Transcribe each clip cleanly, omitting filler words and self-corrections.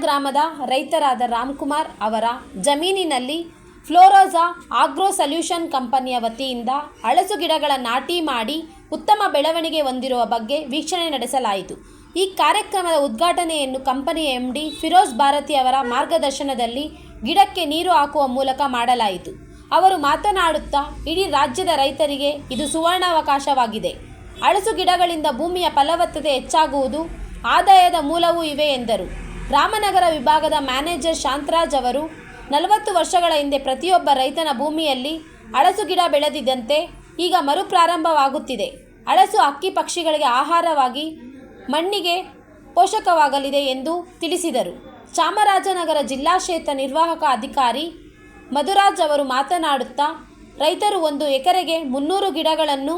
ಗ್ರಾಮದ ರೈತರಾದ ರಾಮ್ಕುಮಾರ್ ಅವರ ಜಮೀನಿನಲ್ಲಿ ಫ್ಲೋರೋಜಾ ಆಗ್ರೋ ಸೊಲ್ಯೂಷನ್ ಕಂಪನಿಯ ವತಿಯಿಂದ ಹಲಸು ಗಿಡಗಳ ನಾಟಿ ಮಾಡಿ ಉತ್ತಮ ಬೆಳವಣಿಗೆ ಹೊಂದಿರುವ ಬಗ್ಗೆ ವೀಕ್ಷಣೆ ನಡೆಸಲಾಯಿತು. ಈ ಕಾರ್ಯಕ್ರಮದ ಉದ್ಘಾಟನೆಯನ್ನು ಕಂಪನಿಯ MD ಫಿರೋಜ್ ಭಾರತಿ ಅವರ ಮಾರ್ಗದರ್ಶನದಲ್ಲಿ ಗಿಡಕ್ಕೆ ನೀರು ಹಾಕುವ ಮೂಲಕ ಮಾಡಲಾಯಿತು. ಅವರು ಮಾತನಾಡುತ್ತಾ, ಇಡೀ ರಾಜ್ಯದ ರೈತರಿಗೆ ಇದು ಸುವರ್ಣಾವಕಾಶವಾಗಿದೆ. ಹಲಸು ಗಿಡಗಳಿಂದ ಭೂಮಿಯ ಫಲವತ್ತತೆ ಹೆಚ್ಚಾಗುವುದು, ಆದಾಯದ ಮೂಲವೂ ಇವೆ ಎಂದರು. ರಾಮನಗರ ವಿಭಾಗದ ಮ್ಯಾನೇಜರ್ ಶಾಂತರಾಜ್ ಅವರು 40 ವರ್ಷಗಳ ಹಿಂದೆ ಪ್ರತಿಯೊಬ್ಬ ರೈತನ ಭೂಮಿಯಲ್ಲಿ ಹಲಸು ಗಿಡ ಬೆಳೆದಿದ್ದಂತೆ ಈಗ ಮರುಪ್ರಾರಂಭವಾಗುತ್ತಿದೆ. ಹಲಸು ಹಕ್ಕಿ ಪಕ್ಷಿಗಳಿಗೆ ಆಹಾರವಾಗಿ ಮಣ್ಣಿಗೆ ಪೋಷಕವಾಗಲಿದೆ ಎಂದು ತಿಳಿಸಿದರು. ಚಾಮರಾಜನಗರ ಜಿಲ್ಲಾಕ್ಷೇತ್ರ ನಿರ್ವಾಹಕ ಅಧಿಕಾರಿ ಮಧುರಾಜ್ ಅವರು ಮಾತನಾಡುತ್ತಾ, ರೈತರು 1 ಎಕರೆಗೆ 300 ಗಿಡಗಳನ್ನು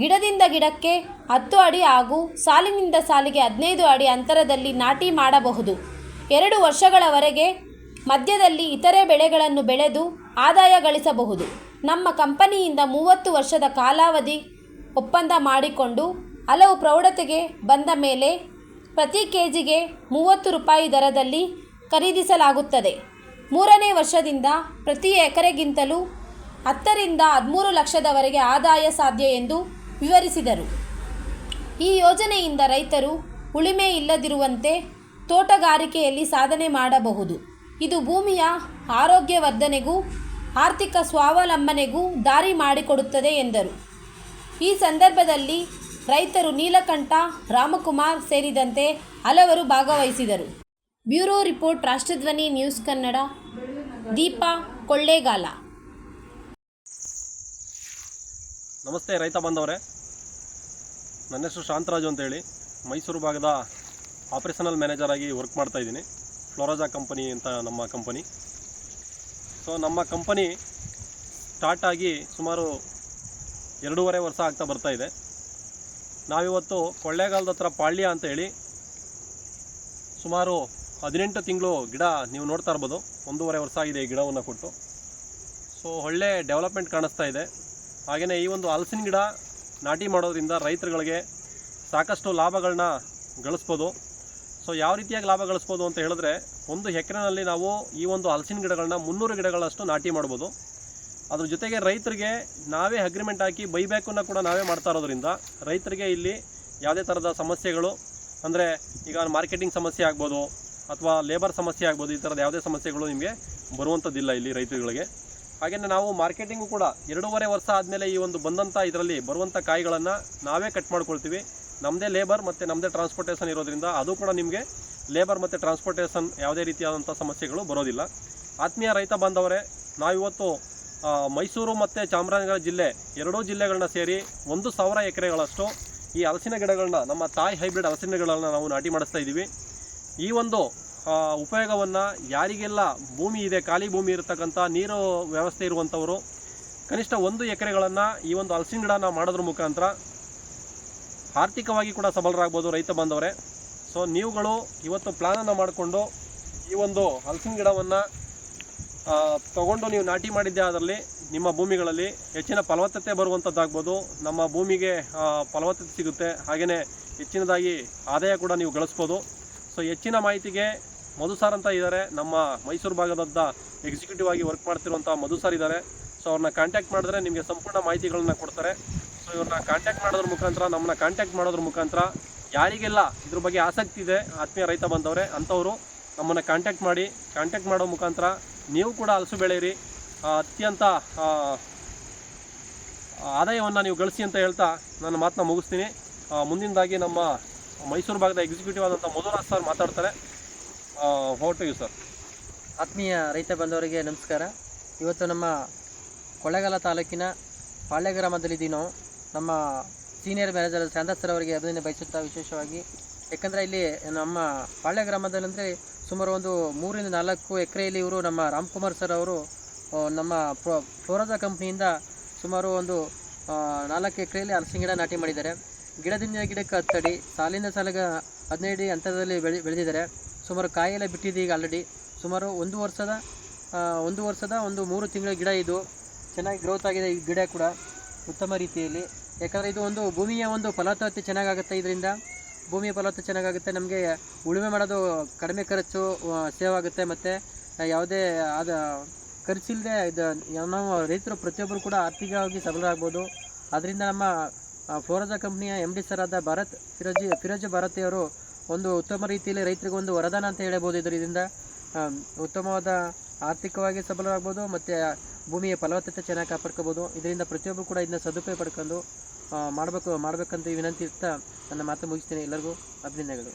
ಗಿಡದಿಂದ ಗಿಡಕ್ಕೆ 10 ಅಡಿ ಹಾಗೂ ಸಾಲಿನಿಂದ ಸಾಲಿಗೆ 15 ಅಡಿ ಅಂತರದಲ್ಲಿ ನಾಟಿ ಮಾಡಬಹುದು. 2 ವರ್ಷಗಳವರೆಗೆ ಮಧ್ಯದಲ್ಲಿ ಇತರೆ ಬೆಳೆಗಳನ್ನು ಬೆಳೆದು ಆದಾಯ ಗಳಿಸಬಹುದು. ನಮ್ಮ ಕಂಪನಿಯಿಂದ 30 ವರ್ಷದ ಕಾಲಾವಧಿ ಒಪ್ಪಂದ ಮಾಡಿಕೊಂಡು ಹಲವು ಪ್ರೌಢತೆಗೆ ಬಂದ ಮೇಲೆ ಪ್ರತಿ ಕೆಜಿಗೆ 30 ರೂಪಾಯಿ ದರದಲ್ಲಿ ಖರೀದಿಸಲಾಗುತ್ತದೆ. 3ನೇ ವರ್ಷದಿಂದ ಪ್ರತಿ ಎಕರೆಗಿಂತಲೂ 10 ರಿಂದ 13 ಲಕ್ಷದವರೆಗೆ ಆದಾಯ ಸಾಧ್ಯ ಎಂದು ವಿವರಿಸಿದರು. ಈ ಯೋಜನೆಯಿಂದ ರೈತರು ಉಳಿಮೆ ಇಲ್ಲದಿರುವಂತೆ ತೋಟಗಾರಿಕೆಯಲ್ಲಿ ಸಾಧನೆ ಮಾಡಬಹುದು. ಇದು ಭೂಮಿಯ ಆರೋಗ್ಯವರ್ಧನೆಗೂ ಆರ್ಥಿಕ ಸ್ವಾವಲಂಬನೆಗೂ ದಾರಿ ಮಾಡಿಕೊಡುತ್ತದೆ ಎಂದರು. ಈ ಸಂದರ್ಭದಲ್ಲಿ ರೈತರು ನೀಲಕಂಠ, ರಾಮಕುಮಾರ್ ಸೇರಿದಂತೆ ಹಲವರು ಭಾಗವಹಿಸಿದರು. Bureau report, ರಾಷ್ಟ್ರಧ್ವನಿ news Kannada. Deepa Kollegal. ನಮಸ್ತೆ ರೈತ ಬಾಂಧವರೇ, ನನ್ನ ಹೆಸರು ಶಾಂತರಾಜು ಅಂತೇಳಿ ಮೈಸೂರು ಭಾಗದ ಆಪರೇಷನಲ್ ಮ್ಯಾನೇಜರ್ ಆಗಿ ವರ್ಕ್ ಮಾಡ್ತಾಯಿದ್ದೀನಿ. ಫ್ಲೋರೋಜಾ ಕಂಪನಿ ಅಂತ ನಮ್ಮ ಕಂಪನಿ. ಸೊ ನಮ್ಮ ಕಂಪನಿ ಸ್ಟಾರ್ಟ್ ಆಗಿ ಸುಮಾರು 2.5 ವರ್ಷ ಆಗ್ತಾ ಬರ್ತಾಯಿದೆ. ನಾವಿವತ್ತು ಕೊಳ್ಳೇಗಾಲದ ಹತ್ರ ಪಾಳ್ಯ ಅಂತೇಳಿ ಸುಮಾರು 18 ತಿಂಗಳು ಗಿಡ ನೀವು ನೋಡ್ತಾ ಇರ್ಬೋದು. 1.5 ವರ್ಷ ಆಗಿದೆ ಈ ಗಿಡವನ್ನು ಕೊಟ್ಟು. ಸೊ ಒಳ್ಳೆ ಡೆವಲಪ್ಮೆಂಟ್ ಕಾಣಿಸ್ತಾ ಇದೆ. ಹಾಗೆಯೇ ಈ ಒಂದು ಹಲಸಿನ ಗಿಡ ನಾಟಿ ಮಾಡೋದ್ರಿಂದ ರೈತರುಗಳಿಗೆ ಸಾಕಷ್ಟು ಲಾಭಗಳನ್ನ ಗಳಿಸ್ಬೋದು. ಸೊ ಯಾವ ರೀತಿಯಾಗಿ ಲಾಭ ಗಳಿಸ್ಬೋದು ಅಂತ ಹೇಳಿದ್ರೆ, 1 ಎಕರೆನಲ್ಲಿ ನಾವು ಈ ಒಂದು ಹಲಸಿನ ಗಿಡಗಳನ್ನ 300 ಗಿಡಗಳಷ್ಟು ನಾಟಿ ಮಾಡ್ಬೋದು. ಅದ್ರ ಜೊತೆಗೆ ರೈತರಿಗೆ ನಾವೇ ಅಗ್ರಿಮೆಂಟ್ ಹಾಕಿ ಬೈಬ್ಯಾಕನ್ನು ಕೂಡ ನಾವೇ ಮಾಡ್ತಾ ಇರೋದ್ರಿಂದ ರೈತರಿಗೆ ಇಲ್ಲಿ ಯಾವುದೇ ಥರದ ಸಮಸ್ಯೆಗಳು, ಅಂದರೆ ಈಗ ಮಾರ್ಕೆಟಿಂಗ್ ಸಮಸ್ಯೆ ಆಗ್ಬೋದು ಅಥವಾ ಲೇಬರ್ ಸಮಸ್ಯೆ ಆಗ್ಬೋದು, ಈ ಥರದ ಯಾವುದೇ ಸಮಸ್ಯೆಗಳು ನಿಮಗೆ ಬರುವಂಥದ್ದಿಲ್ಲ ಇಲ್ಲಿ ರೈತರುಗಳಿಗೆ. ಹಾಗೆಯೇ ನಾವು ಮಾರ್ಕೆಟಿಂಗು ಕೂಡ 2.5 ವರ್ಷ ಆದಮೇಲೆ ಈ ಒಂದು ಬಂದಂಥ ಇದರಲ್ಲಿ ಬರುವಂಥ ಕಾಯಿಗಳನ್ನು ನಾವೇ ಕಟ್ ಮಾಡ್ಕೊಳ್ತೀವಿ. ನಮ್ಮದೇ ಲೇಬರ್ ಮತ್ತು ನಮ್ಮದೇ ಟ್ರಾನ್ಸ್ಪೋರ್ಟೇಷನ್ ಇರೋದ್ರಿಂದ ಅದು ಕೂಡ ನಿಮಗೆ ಲೇಬರ್ ಮತ್ತು ಟ್ರಾನ್ಸ್ಪೋರ್ಟೇಷನ್ ಯಾವುದೇ ರೀತಿಯಾದಂಥ ಸಮಸ್ಯೆಗಳು ಬರೋದಿಲ್ಲ. ಆತ್ಮೀಯ ರೈತ ಬಾಂಧವರೇ, ನಾವಿವತ್ತು ಮೈಸೂರು ಮತ್ತು ಚಾಮರಾಜನಗರ ಜಿಲ್ಲೆ 2 ಜಿಲ್ಲೆಗಳನ್ನ ಸೇರಿ 1,000 ಎಕರೆಗಳಷ್ಟು ಈ ಹಲಸಿನ ಗಿಡಗಳನ್ನ, ನಮ್ಮ ತಾಯಿ ಹೈಬ್ರಿಡ್ ಹಲಸಿನ ಗಿಡಗಳನ್ನ ನಾವು ನಾಟಿ ಮಾಡಿಸ್ತಾ ಇದ್ದೀವಿ. ಈ ಒಂದು ಉಪಯೋಗವನ್ನು ಯಾರಿಗೆಲ್ಲ ಭೂಮಿ ಇದೆ, ಖಾಲಿ ಭೂಮಿ ಇರತಕ್ಕಂಥ ನೀರು ವ್ಯವಸ್ಥೆ ಇರುವಂಥವರು ಕನಿಷ್ಠ 1 ಎಕರೆಗಳನ್ನು ಈ ಒಂದು ಹಲಸಿನ ಗಿಡನ ಮಾಡೋದ್ರ ಮುಖಾಂತರ ಆರ್ಥಿಕವಾಗಿ ಕೂಡ ಸಬಲರಾಗ್ಬೋದು ರೈತ ಬಾಂಧವರೇ. ಸೊ ನೀವುಗಳು ಇವತ್ತು ಪ್ಲ್ಯಾನನ್ನು ಮಾಡಿಕೊಂಡು ಈ ಒಂದು ಹಲಸಿನ ಗಿಡವನ್ನು ತಗೊಂಡು ನೀವು ನಾಟಿ ಮಾಡಿದ್ದೆ ಅದರಲ್ಲಿ ನಿಮ್ಮ ಭೂಮಿಗಳಲ್ಲಿ ಹೆಚ್ಚಿನ ಫಲವತ್ತತೆ ಬರುವಂಥದ್ದಾಗ್ಬೋದು. ನಮ್ಮ ಭೂಮಿಗೆ ಫಲವತ್ತತೆ ಸಿಗುತ್ತೆ. ಹಾಗೆಯೇ ಹೆಚ್ಚಿನದಾಗಿ ಆದಾಯ ಕೂಡ ನೀವು ಗಳಿಸ್ಬೋದು. ಸೊ ಹೆಚ್ಚಿನ ಮಾಹಿತಿಗೆ ಮಧು ಸಾರ್ ಅಂತ ಇದ್ದಾರೆ, ನಮ್ಮ ಮೈಸೂರು ಭಾಗದ ಎಕ್ಸಿಕ್ಯೂಟಿವ್ ಆಗಿ ವರ್ಕ್ ಮಾಡ್ತಿರುವಂಥ ಮಧು ಸಾರ್ ಇದ್ದಾರೆ. ಸೊ ಅವ್ರನ್ನ ಕಾಂಟ್ಯಾಕ್ಟ್ ಮಾಡಿದ್ರೆ ನಿಮಗೆ ಸಂಪೂರ್ಣ ಮಾಹಿತಿಗಳನ್ನ ಕೊಡ್ತಾರೆ. ಸೊ ಇವ್ರನ್ನ ಕಾಂಟ್ಯಾಕ್ಟ್ ಮಾಡೋದ್ರ ಮುಖಾಂತರ, ನಮ್ಮನ್ನ ಕಾಂಟ್ಯಾಕ್ಟ್ ಮಾಡೋದ್ರ ಮುಖಾಂತರ ಯಾರಿಗೆಲ್ಲ ಇದ್ರ ಬಗ್ಗೆ ಆಸಕ್ತಿ ಇದೆ ಆತ್ಮೀಯ ರೈತ ಬಂದವರೇ ಅಂಥವರು ನಮ್ಮನ್ನು ಕಾಂಟ್ಯಾಕ್ಟ್ ಮಾಡೋ ಮುಖಾಂತರ ನೀವು ಕೂಡ ಹಲಸು ಬೆಳೆಯಿರಿ, ಅತ್ಯಂತ ಆದಾಯವನ್ನು ನೀವು ಗಳಿಸಿ ಅಂತ ಹೇಳ್ತಾ ನನ್ನ ಮಾತನ್ನ ಮುಗಿಸ್ತೀನಿ. ಮುಂದಿನದಾಗಿ ನಮ್ಮ ಮೈಸೂರು ಭಾಗದ ಎಕ್ಸಿಕ್ಯೂಟಿವ್ ಆದಂಥ ಮಧುರಾಜ್ ಸರ್ ಮಾತಾಡ್ತಾರೆ. Over to you sir. ಆತ್ಮೀಯ ರೈತ ಬಂಧುವರಿಗೆ ನಮಸ್ಕಾರ. ಇವತ್ತು ನಮ್ಮ ಕೊಳ್ಳೇಗಾಲ ತಾಲೂಕಿನ ಪಾಳ್ಯ ಗ್ರಾಮದಲ್ಲಿದ್ದೀವಿ ನಾವು. ನಮ್ಮ ಸೀನಿಯರ್ ಮ್ಯಾನೇಜರ್ ಶಾಂತರಾಜ್ ಸರ್ ಅವರಿಗೆ ಅಭಿನಂದನೆ ಬಯಸುತ್ತಾ, ವಿಶೇಷವಾಗಿ ಯಾಕಂದರೆ ಇಲ್ಲಿ ನಮ್ಮ ಪಾಳ್ಯ ಗ್ರಾಮದಲ್ಲಂದರೆ ಸುಮಾರು ಒಂದು 3 ರಿಂದ 4 ಎಕರೆಯಲ್ಲಿ ಇವರು ನಮ್ಮ ರಾಮ್ಕುಮಾರ್ ಸರ್ ಅವರು ನಮ್ಮ ಫ್ಲೋರೋಜಾ ಕಂಪ್ನಿಯಿಂದ ಸುಮಾರು ಒಂದು 4 ಎಕರೆಯಲ್ಲಿ ಹಲಸಿನ ಗಿಡ ನಾಟಿ ಮಾಡಿದ್ದಾರೆ. ಗಿಡದಿಂದ ಗಿಡಕ್ಕೆ 10 ಅಡಿ, ಸಾಲಿಂದ ಸಾಲಿಗೆ 15 ಅಡಿ ಅಂತರದಲ್ಲಿ ಬೆಳೆದಿದ್ದಾರೆ. ಸುಮಾರು ಕಾಯೆಲ್ಲ ಬಿಟ್ಟಿದೆ ಈಗ ಆಲ್ರೆಡಿ. ಸುಮಾರು 1 ವರ್ಷದ 3 ತಿಂಗಳ ಗಿಡ. ಇದು ಚೆನ್ನಾಗಿ ಗ್ರೋತ್ ಆಗಿದೆ ಈ ಗಿಡ ಕೂಡ ಉತ್ತಮ ರೀತಿಯಲ್ಲಿ. ಯಾಕಂದರೆ ಇದು ಒಂದು ಭೂಮಿಯ ಒಂದು ಫಲವತ್ತತೆ ಚೆನ್ನಾಗಾಗುತ್ತೆ. ಇದರಿಂದ ಭೂಮಿಯ ಫಲವತ್ತತೆ ಚೆನ್ನಾಗಾಗುತ್ತೆ, ನಮಗೆ ಉಳುಮೆ ಮಾಡೋದು ಕಡಿಮೆ ಖರ್ಚು ಸೇವ್ ಆಗುತ್ತೆ, ಮತ್ತು ಯಾವುದೇ ಆದ ಖರ್ಚಿಲ್ಲದೆ ಇದು ನಾವು ರೈತರು ಪ್ರತಿಯೊಬ್ಬರು ಕೂಡ ಆರ್ಥಿಕವಾಗಿ ಸಬಲರಾಗ್ಬೋದು. ಅದರಿಂದ ನಮ್ಮ ಫ್ಲೋರೋಜಾ ಕಂಪ್ನಿಯ MD ಸರ್ ಆದ ಫಿರೋಜ್ ಭಾರತಿಯವರು ಒಂದು ಉತ್ತಮ ರೀತಿಯಲ್ಲಿ ರೈತರಿಗೆ ಒಂದು ವರದಾನ ಅಂತ ಹೇಳ್ಬೋದು. ಇದರಿಂದ ಉತ್ತಮವಾದ ಆರ್ಥಿಕವಾಗಿ ಸಬಲರಾಗ್ಬೋದು ಮತ್ತು ಭೂಮಿಯ ಫಲವತ್ತತೆ ಚೆನ್ನಾಗಿ ಕಾಪಾಡ್ಕೋಬೋದು. ಇದರಿಂದ ಪ್ರತಿಯೊಬ್ಬರು ಕೂಡ ಇದನ್ನ ಸದುಪಯೋಗ ಪಡ್ಕೊಂಡು ಮಾಡಬೇಕಂತ ವಿನಂತಿ ಇರ್ತಾ ನನ್ನ ಮಾತು ಮುಗಿಸ್ತೀನಿ. ಎಲ್ಲರಿಗೂ ಅಭಿನಂದನೆಗಳು.